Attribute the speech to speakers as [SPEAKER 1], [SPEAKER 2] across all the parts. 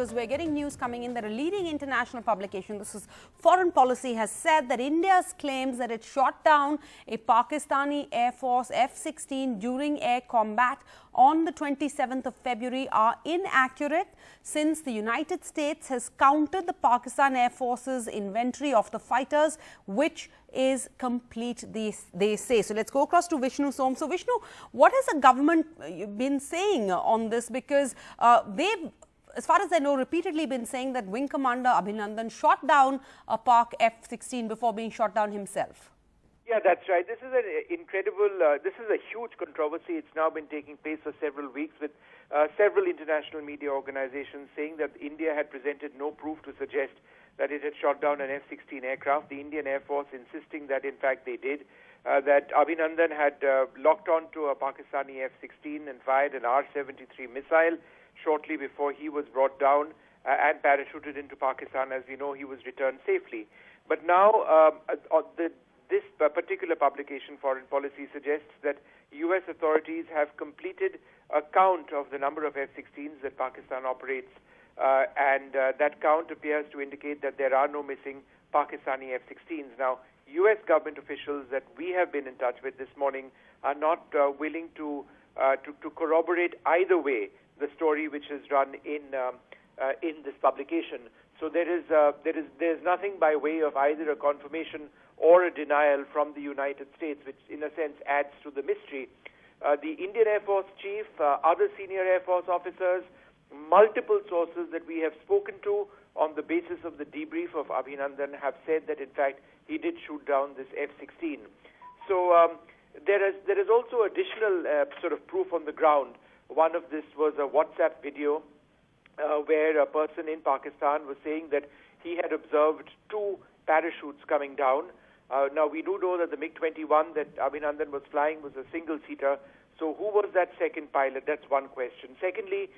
[SPEAKER 1] because we're getting news coming in that a leading international publication, this is Foreign Policy, has said that India's claims that it shot down a Pakistani Air Force F-16 during air combat on the 27th of February are inaccurate, since the United States has countered the Pakistan Air Force's inventory of the fighters, which is complete, they say. So let's go across to Vishnu Som. So Vishnu, what has the government been saying on this? Because they've, as far as I know, repeatedly been saying that Wing Commander Abhinandan shot down a Pak F-16 before being shot down himself.
[SPEAKER 2] Yeah, that's right. This is an incredible, this is a huge controversy. It's now been taking place for several weeks with several international media organizations saying that India had presented no proof to suggest that it had shot down an F-16 aircraft. The Indian Air Force insisting that in fact they did, that Abhinandan had locked onto a Pakistani F-16 and fired an R-73 missile shortly before he was brought down and parachuted into Pakistan. As we know, he was returned safely. But now this particular publication, Foreign Policy, suggests that U.S. authorities have completed a count of the number of F-16s that Pakistan operates, and that count appears to indicate that there are no missing Pakistani F-16s. Now, U.S. government officials that we have been in touch with this morning are not willing to corroborate either way the story which is run in this publication. So there's nothing by way of either a confirmation or a denial from the United States, which in a sense adds to the mystery. The Indian Air Force Chief, other senior Air Force officers, multiple sources that we have spoken to on the basis of the debrief of Abhinandan have said that in fact he did shoot down this F-16. So there is also additional sort of proof on the ground. One of this was a WhatsApp video where a person in Pakistan was saying that he had observed two parachutes coming down. Now, we do know that the MiG-21 that Abhinandan was flying was a single-seater. So who was that second pilot? That's one question. Secondly,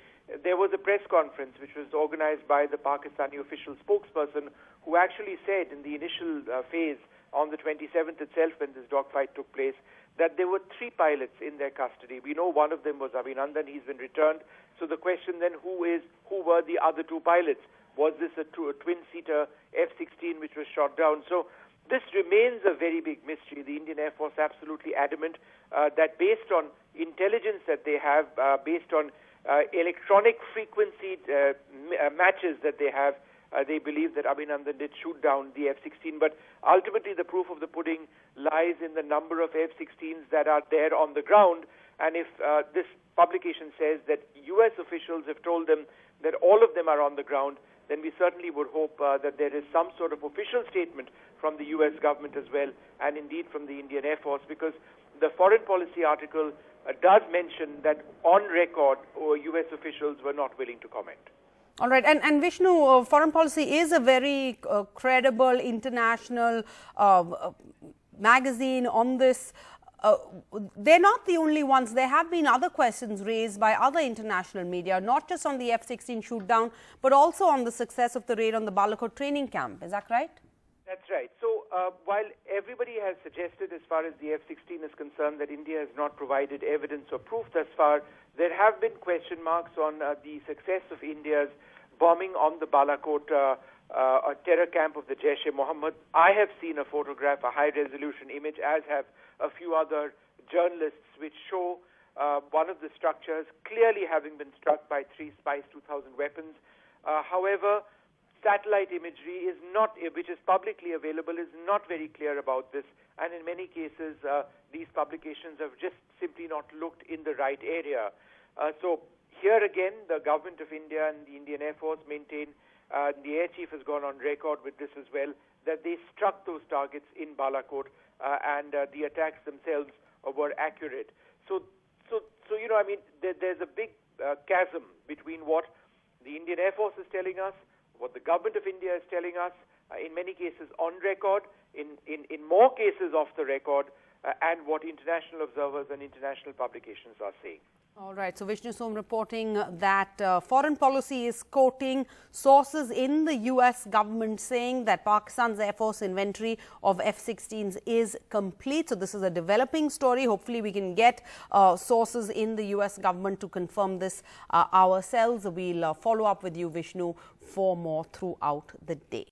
[SPEAKER 2] there was a press conference which was organized by the Pakistani official spokesperson who actually said in the initial phase on the 27th itself when this dogfight took place that there were three pilots in their custody. We know one of them was Abhinandan. He's been returned. So the question then, who were the other two pilots? Was this a twin-seater F-16 which was shot down? So this remains a very big mystery. The Indian Air Force absolutely adamant that based on intelligence that they have, based on electronic frequency matches that they have, they believe that Abhinandan did shoot down the F-16. But ultimately the proof of the pudding lies in the number of F-16s that are there on the ground. And if this publication says that U.S. officials have told them that all of them are on the ground, then we certainly would hope that there is some sort of official statement from the U.S. government as well, and indeed from the Indian Air Force, because the Foreign Policy article does mention that on record, U.S. officials were not willing to comment.
[SPEAKER 1] All right. And Vishnu, Foreign Policy is a very credible international magazine on this. They're not the only ones. There have been other questions raised by other international media, not just on the F-16 shoot down, but also on the success of the raid on the Balakot training camp. Is that right?
[SPEAKER 2] That's right. So while everybody has suggested, as far as the F-16 is concerned, that India has not provided evidence or proof thus far, there have been question marks on the success of India's bombing on the Balakot a terror camp of the Jaish-e-Mohammed. I have seen a photograph, a high-resolution image, as have a few other journalists, which show one of the structures clearly having been struck by three Spice 2000 weapons. However, satellite imagery is not, which is publicly available, is not very clear about this, and in many cases these publications have just simply not looked in the right area. So here again, the government of India and the Indian Air Force maintain, the Air Chief has gone on record with this as well, that they struck those targets in Balakot and the attacks themselves were accurate. So you know, I mean, there's a big chasm between what the Indian Air Force is telling us, what the government of India is telling us, in many cases on record, in more cases off the record, and what international observers and international publications are saying.
[SPEAKER 1] All right, so Vishnu Som reporting that foreign policy is quoting sources in the US government saying that Pakistan's Air Force inventory of F-16s is complete. So this is a developing story. Hopefully we can get sources in the US government to confirm this ourselves. We'll follow up with you, Vishnu, for more throughout the day.